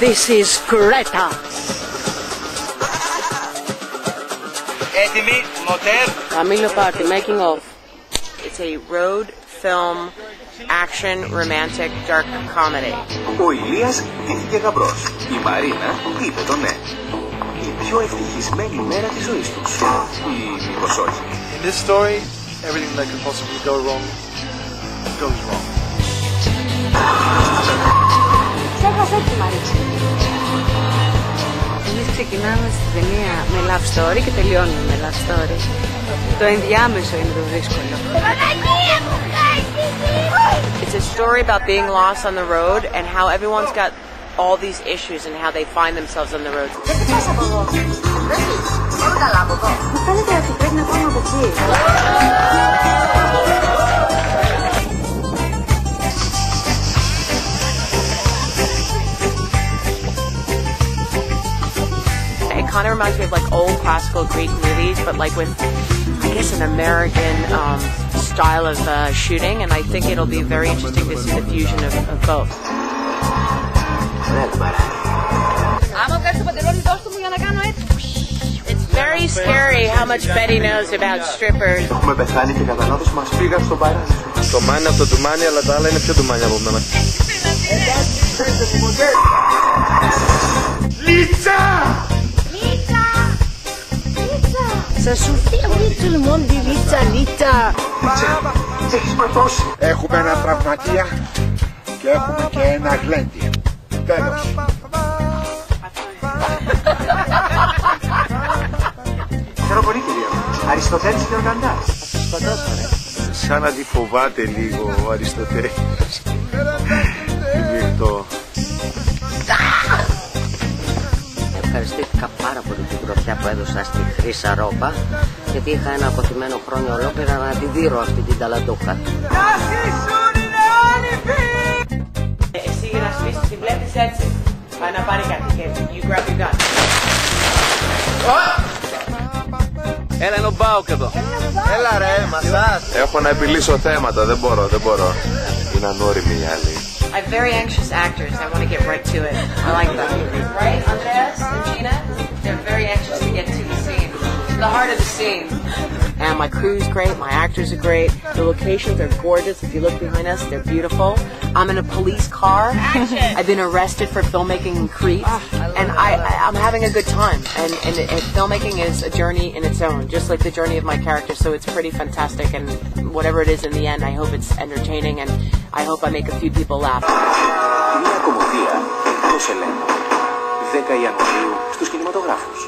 This is Greta. Έτοιμοι, μοτέρ. Camilo Party, making of. It's a road film, action, romantic, dark comedy. Ο Ηλίας ντύθηκε γαμπρός. Η Μαρίνα είπε το ναι. Η πιο ευτυχισμένη μέρα της ζωής τους. Ή μήπως όχι. In this story, everything that could possibly go wrong goes wrong. Ξέχασα τη Μαρίνα. Εμείς ξεκινάμε στη ταινία με love story και τελειώνουμε με love story. Το ενδιάμεσο είναι το δύσκολο. It's a story about being lost on the road and how everyone's got all these issues and how they find themselves on the road. Δεν τι πας από εδώ. Δεν τι. Πάμε καλά από εδώ. Μου φαίνεται ότι πρέπει να πάμε από εκεί. It kind of reminds me of like old classical Greek movies, but like with, I guess, an American style of shooting, and I think it'll be very interesting to see the fusion of both. It's very scary how much Betty knows about strippers. Έχουμε πεθάνει και κατά λάθος μας πήγαν στο παράδεισο. Το μάνι από το τουμάνι, αλλά τα άλλα είναι πιο τουμάνι από μένα. Λίτσα! Ça suffit, oui, tout le monde dit Litza, Litza. Τι έχεις ματώσει. Έχουμε ένα τραυματία και έχουμε και ένα γλέντι. Τέλος. Ξέρω πολύ, κυρία. Αριστοτέλης και Οργαντάς. Σαν να τη φοβάται λίγο ο Αριστοτέλης. Βίκτο. Ευχαριστήθηκα πάρα πολύ την γροθιά που έδωσα στη Χρύσα Ρόπα, γιατί είχα ένα αποθυμένο χρόνια ολόκληρα να τη δείρω αυτή την ταλαντούχα. Εσύ για να σβήσεις τη βλέπεις έτσι. Πάει να πάρει κάτι και you grab your gun. Έλα, είναι ο Μπάουκ εδώ. Έλα ρε, μασάς. Έχω να επιλύσω θέματα, δεν μπορώ. Είναι ανώριμοι οι άλλοι. I have very anxious actors. I want to get right to it. I like that. Right, Andreas and Gina? They're very anxious to get to the scene. The heart of the scene. And my crew's great. My actors are great. The locations are gorgeous. If you look behind us, they're beautiful. I'm in a police car. I've been arrested for filmmaking in Crete. And I'm having a good time. And filmmaking is a journey in its own, just like the journey of my character. So it's pretty fantastic. And whatever it is in the end, I hope it's entertaining. And I hope I make a few people laugh. Μια κομμωδία εκτός ελέγχου. 10 Ιανουαρίου στους κινηματογράφους.